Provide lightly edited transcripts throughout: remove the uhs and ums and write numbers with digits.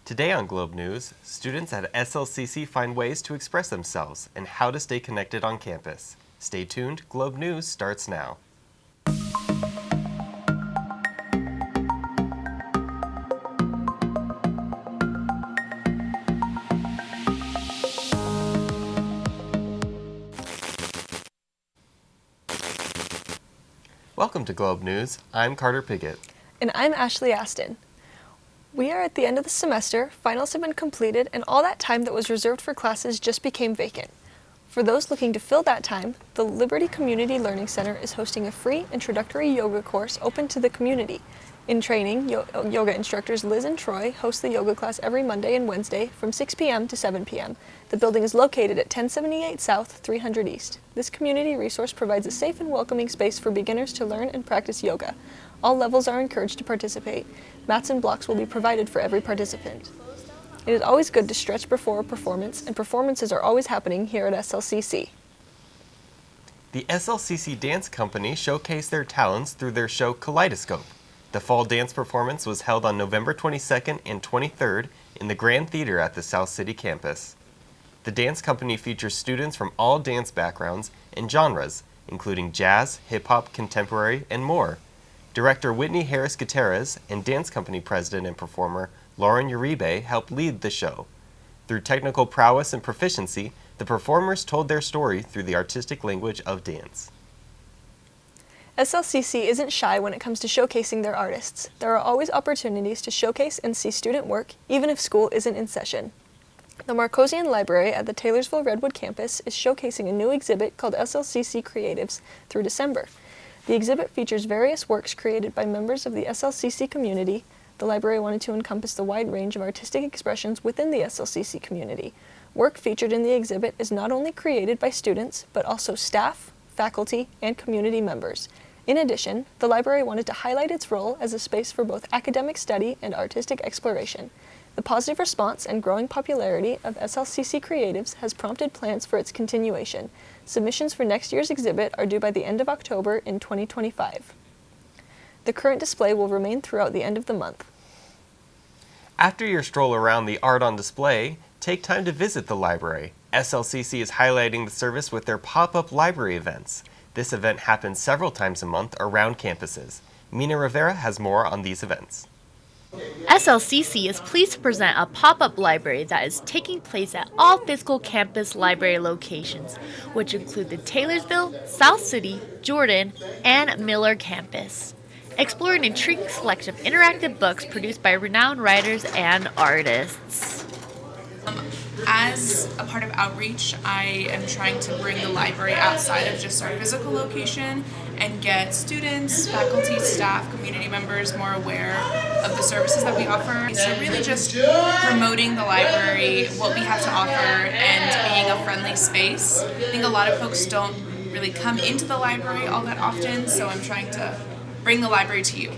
Today on Globe News, students at SLCC find ways to express themselves and how to stay connected on campus. Stay tuned, Globe News starts now. Welcome to Globe News. I'm Carter Piggott. And I'm Ashlee Astin. We are at the end of the semester, finals have been completed, and all that time that was reserved for classes just became vacant. For those looking to fill that time, the Liberty Community Learning Center is hosting a free introductory yoga course open to the community. In training, yoga instructors Liz and Troy host the yoga class every Monday and Wednesday from 6 p.m. to 7 p.m. The building is located at 1078 South, 300 East. This community resource provides a safe and welcoming space for beginners to learn and practice yoga. All levels are encouraged to participate. Mats and blocks will be provided for every participant. It is always good to stretch before a performance, and performances are always happening here at SLCC. The SLCC Dance Company showcased their talents through their show Kaleidoscope. The fall dance performance was held on November 22nd and 23rd in the Grand Theater at the South City campus. The dance company features students from all dance backgrounds and genres, including jazz, hip-hop, contemporary, and more. Director Whitney Harris Gutierrez and dance company president and performer Lauren Uribe helped lead the show. Through technical prowess and proficiency, the performers told their story through the artistic language of dance. SLCC isn't shy when it comes to showcasing their artists. There are always opportunities to showcase and see student work, even if school isn't in session. The Marcosian Library at the Taylorsville Redwood campus is showcasing a new exhibit called SLCC Creatives through December. The exhibit features various works created by members of the SLCC community. The library wanted to encompass the wide range of artistic expressions within the SLCC community. Work featured in the exhibit is not only created by students, but also staff, faculty, and community members. In addition, the library wanted to highlight its role as a space for both academic study and artistic exploration. The positive response and growing popularity of SLCC Creatives has prompted plans for its continuation. Submissions for next year's exhibit are due by the end of October in 2025. The current display will remain throughout the end of the month. After your stroll around the art on display, take time to visit the library. SLCC is highlighting the service with their pop-up library events. This event happens several times a month around campuses. Mina Rivera has more on these events. SLCC is pleased to present a pop-up library that is taking place at all physical campus library locations, which include the Taylorsville, South City, Jordan, and Miller campus. Explore an intriguing selection of interactive books produced by renowned writers and artists. As a part of outreach, I am trying to bring the library outside of just our physical location and get students, faculty, staff, community members more aware of the services that we offer. So really just promoting the library, what we have to offer, and being a friendly space. I think a lot of folks don't really come into the library all that often, so I'm trying to bring the library to you.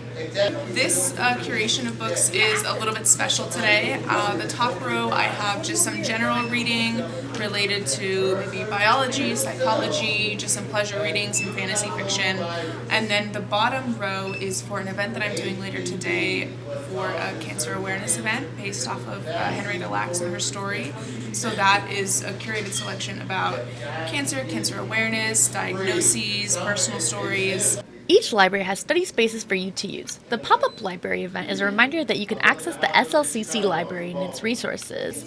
This curation of books is a little bit special today. The top row I have just some general reading related to maybe biology, psychology, just some pleasure reading, some fantasy fiction. And then the bottom row is for an event that I'm doing later today for a cancer awareness event based off of Henrietta Lacks and her story. So that is a curated selection about cancer, cancer awareness, diagnoses, personal stories. Each library has study spaces for you to use. The pop-up library event is a reminder that you can access the SLCC library and its resources.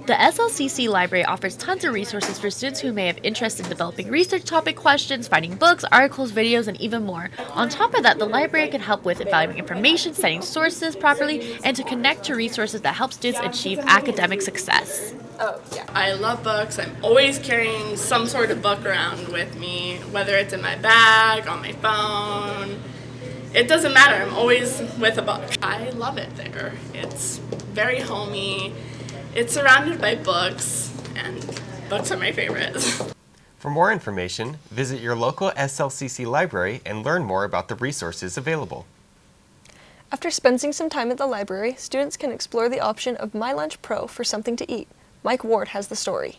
The SLCC library offers tons of resources for students who may have interest in developing research topic questions, finding books, articles, videos, and even more. On top of that, the library can help with evaluating information, citing sources properly, and to connect to resources that help students achieve academic success. Oh, yeah. I love books. I'm always carrying some sort of book around with me, whether it's in my bag, on my phone. It doesn't matter. I'm always with a book. I love it there. It's very homey. It's surrounded by books, and books are my favorite. For more information, visit your local SLCC library and learn more about the resources available. After spending some time at the library, students can explore the option of My Lunch Pro for something to eat. Mike Ward has the story.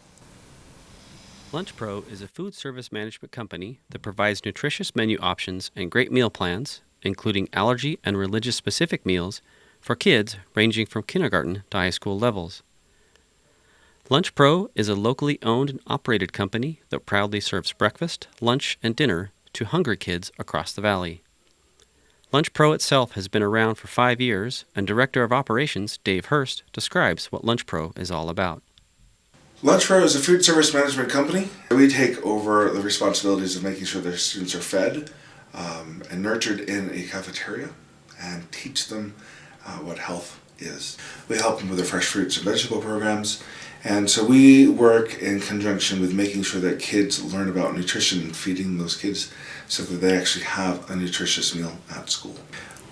Lunch Pro is a food service management company that provides nutritious menu options and great meal plans, including allergy and religious-specific meals, for kids ranging from kindergarten to high school levels. Lunch Pro is a locally owned and operated company that proudly serves breakfast, lunch, and dinner to hungry kids across the valley. Lunch Pro itself has been around for 5 years, and Director of Operations Dave Hurst describes what Lunch Pro is all about. Lunch Pro is a food service management company. We take over the responsibilities of making sure their students are fed and nurtured in a cafeteria and teach them what health is. We help them with their fresh fruits and vegetable programs, and so we work in conjunction with making sure that kids learn about nutrition and feeding those kids so that they actually have a nutritious meal at school.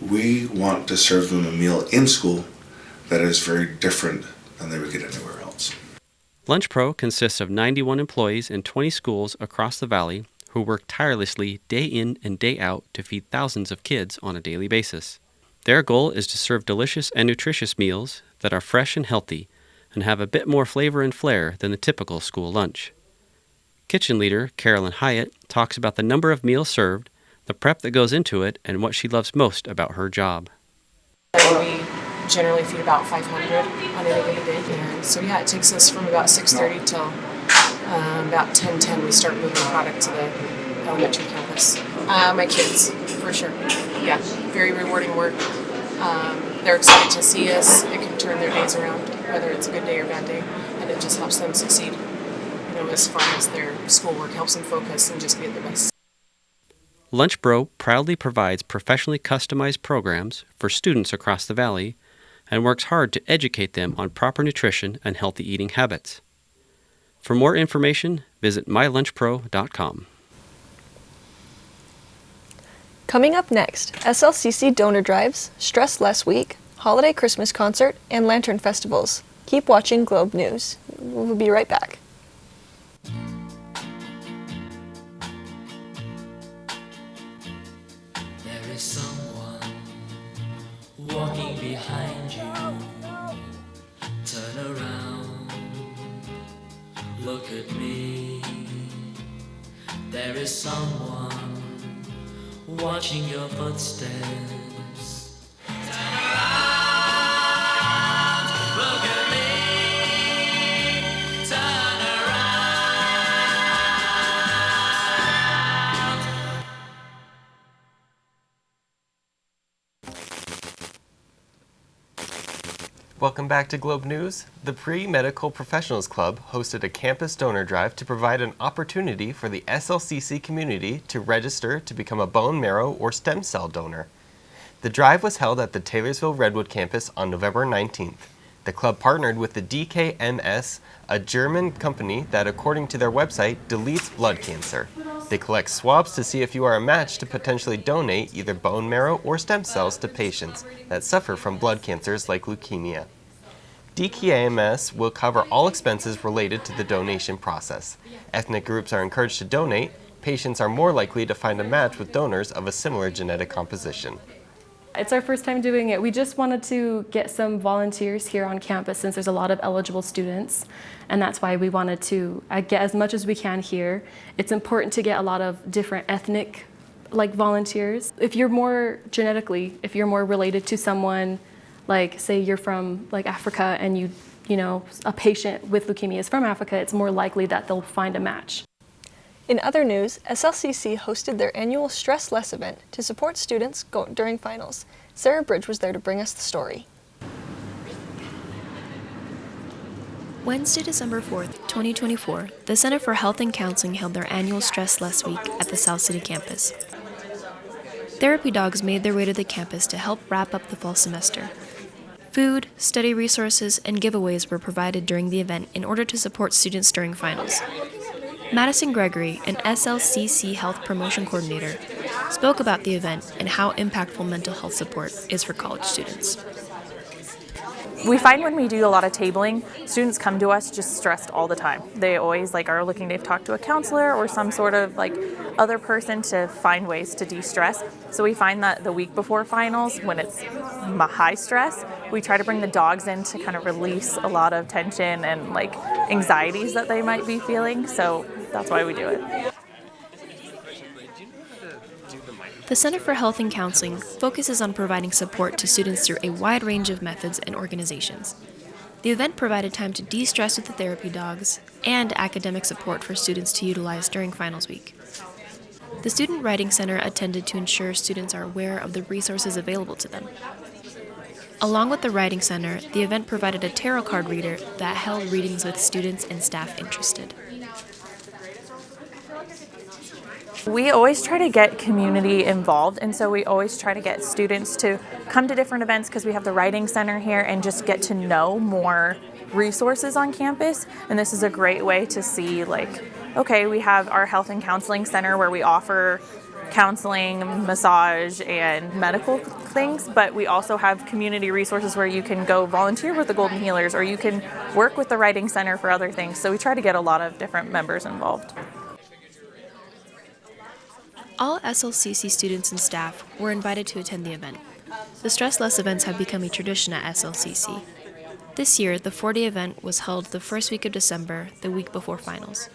We want to serve them a meal in school that is very different than they would get anywhere else. Lunch Pro consists of 91 employees in 20 schools across the valley who work tirelessly day in and day out to feed thousands of kids on a daily basis. Their goal is to serve delicious and nutritious meals that are fresh and healthy and have a bit more flavor and flair than the typical school lunch. Kitchen leader Carolyn Hyatt talks about the number of meals served, the prep that goes into it, and what she loves most about her job. We generally feed about 500 on any given day. And so it takes us from about 6:30 till about 10:10 we start moving product to the elementary campus. My kids, for sure. Yeah, very rewarding work. They're excited to see us. It can turn their days around, whether it's a good day or bad day, and it just helps them succeed. As far as their schoolwork, helps them focus and just be at their best. Lunch Pro proudly provides professionally customized programs for students across the valley and works hard to educate them on proper nutrition and healthy eating habits. For more information, visit mylunchpro.com. Coming up next, SLCC donor drives, Stress Less Week, Holiday Christmas Concert, and Lantern Festivals. Keep watching Globe News. We'll be right back. There is someone walking behind you. Turn around, look at me. There is someone watching your footsteps. Turn around, look at me. Turn around. Welcome back to Globe News. The Pre-Medical Professionals Club hosted a campus donor drive to provide an opportunity for the SLCC community to register to become a bone marrow or stem cell donor. The drive was held at the Taylorsville Redwood campus on November 19th. The club partnered with the DKMS, a German company that, according to their website, deletes blood cancer. They collect swabs to see if you are a match to potentially donate either bone marrow or stem cells to patients that suffer from blood cancers like leukemia. DKMS will cover all expenses related to the donation process. Ethnic groups are encouraged to donate. Patients are more likely to find a match with donors of a similar genetic composition. It's our first time doing it. We just wanted to get some volunteers here on campus since there's a lot of eligible students, and that's why we wanted to get as much as we can here. It's important to get a lot of different ethnic volunteers. If you're more genetically, if you're more related to someone, say you're from Africa and you know, a patient with leukemia is from Africa, it's more likely that they'll find a match. In other news, SLCC hosted their annual Stress Less event to support students during finals. Sarah Bridge was there to bring us the story. Wednesday, December 4th, 2024, the Center for Health and Counseling held their annual Stress Less Week at the South City campus. Therapy dogs made their way to the campus to help wrap up the fall semester. Food, study resources, and giveaways were provided during the event in order to support students during finals. Madison Gregory, an SLCC Health Promotion Coordinator, spoke about the event and how impactful mental health support is for college students. We find when we do a lot of tabling, students come to us just stressed all the time. They always are looking to talk to a counselor or some sort of other person to find ways to de-stress. So we find that the week before finals, when it's high stress, we try to bring the dogs in to kind of release a lot of tension and anxieties that they might be feeling. So that's why we do it. The Center for Health and Counseling focuses on providing support to students through a wide range of methods and organizations. The event provided time to de-stress with the therapy dogs and academic support for students to utilize during finals week. The Student Writing Center attended to ensure students are aware of the resources available to them. Along with the Writing Center, the event provided a tarot card reader that held readings with students and staff interested. We always try to get community involved, and so we always try to get students to come to different events because we have the Writing Center here and just get to know more resources on campus. And this is a great way to see, like, okay, we have our Health and Counseling Center where we offer counseling, massage, and medical things, but we also have community resources where you can go volunteer with the Golden Healers or you can work with the Writing Center for other things. So we try to get a lot of different members involved. All SLCC students and staff were invited to attend the event. The Stress Less events have become a tradition at SLCC. This year, the 4-day event was held the first week of December, the week before finals.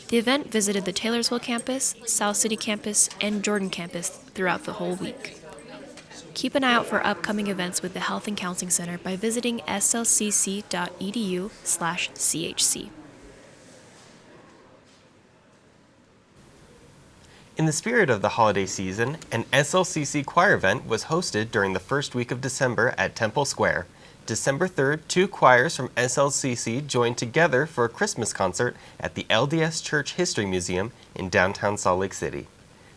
The event visited the Taylorsville campus, South City campus, and Jordan campus throughout the whole week. Keep an eye out for upcoming events with the Health and Counseling Center by visiting slcc.edu/chc. In the spirit of the holiday season, an SLCC choir event was hosted during the first week of December at Temple Square. December 3rd, 2 choirs from SLCC joined together for a Christmas concert at the LDS Church History Museum in downtown Salt Lake City.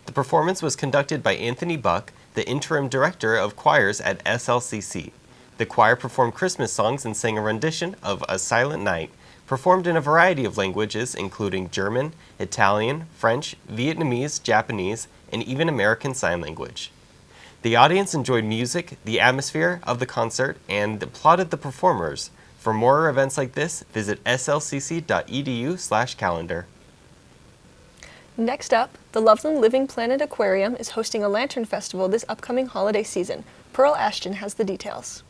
The performance was conducted by Anthony Buck, the interim director of choirs at SLCC. The choir performed Christmas songs and sang a rendition of A Silent Night, performed in a variety of languages including German, Italian, French, Vietnamese, Japanese, and even American Sign Language. The audience enjoyed music, the atmosphere of the concert, and applauded the performers. For more events like this, visit slcc.edu/calendar. Next up, the Loveland Living Planet Aquarium is hosting a lantern festival this upcoming holiday season. Pearl Ashton has the details.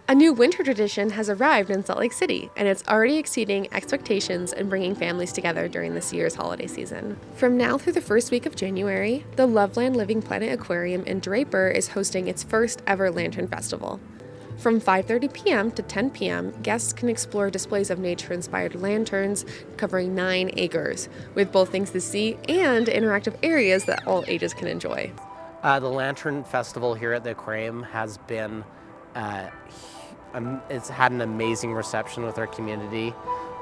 A new winter tradition has arrived in Salt Lake City, and it's already exceeding expectations and bringing families together during this year's holiday season. From now through the first week of January, the Loveland Living Planet Aquarium in Draper is hosting its first ever Lantern Festival. From 5:30 p.m. to 10 p.m., guests can explore displays of nature-inspired lanterns covering 9 acres, with both things to see and interactive areas that all ages can enjoy. The Lantern Festival here at the aquarium has been it's had an amazing reception with our community.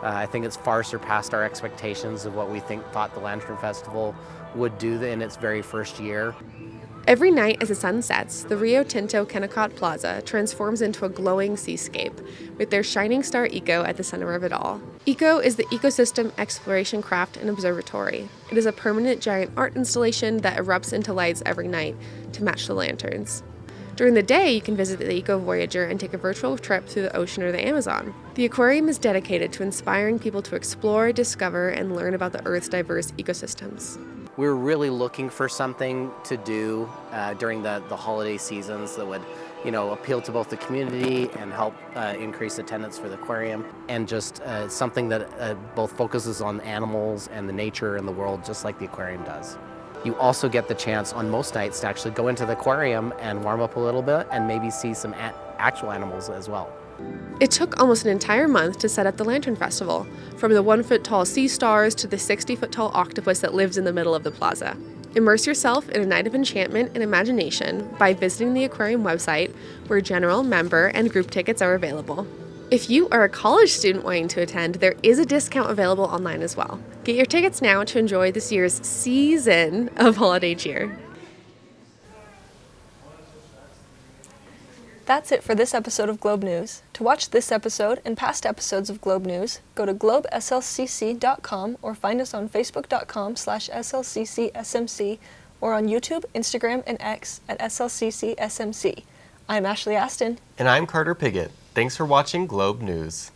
I think it's far surpassed our expectations of what we thought the Lantern Festival would do in its very first year. Every night as the sun sets, the Rio Tinto Kennecott Plaza transforms into a glowing seascape, with their shining star Eco at the center of it all. Eco is the Ecosystem Exploration Craft and Observatory. It is a permanent giant art installation that erupts into lights every night to match the lanterns. During the day, you can visit the Eco Voyager and take a virtual trip through the ocean or the Amazon. The aquarium is dedicated to inspiring people to explore, discover, and learn about the Earth's diverse ecosystems. We're really looking for something to do during the holiday seasons that would, appeal to both the community and help increase attendance for the aquarium, and just something that both focuses on animals and the nature and the world, just like the aquarium does. You also get the chance on most nights to actually go into the aquarium and warm up a little bit and maybe see some actual animals as well. It took almost an entire month to set up the Lantern Festival, from the 1-foot-tall sea stars to the 60-foot-tall octopus that lives in the middle of the plaza. Immerse yourself in a night of enchantment and imagination by visiting the aquarium website, where general, member, and group tickets are available. If you are a college student wanting to attend, there is a discount available online as well. Get your tickets now to enjoy this year's season of holiday cheer. That's it for this episode of Globe News. To watch this episode and past episodes of Globe News, go to globeslcc.com or find us on facebook.com/slccsmc or on YouTube, Instagram, and X at slccsmc. I'm Ashlee Astin. And I'm Carter Piggott. Thanks for watching Globe News.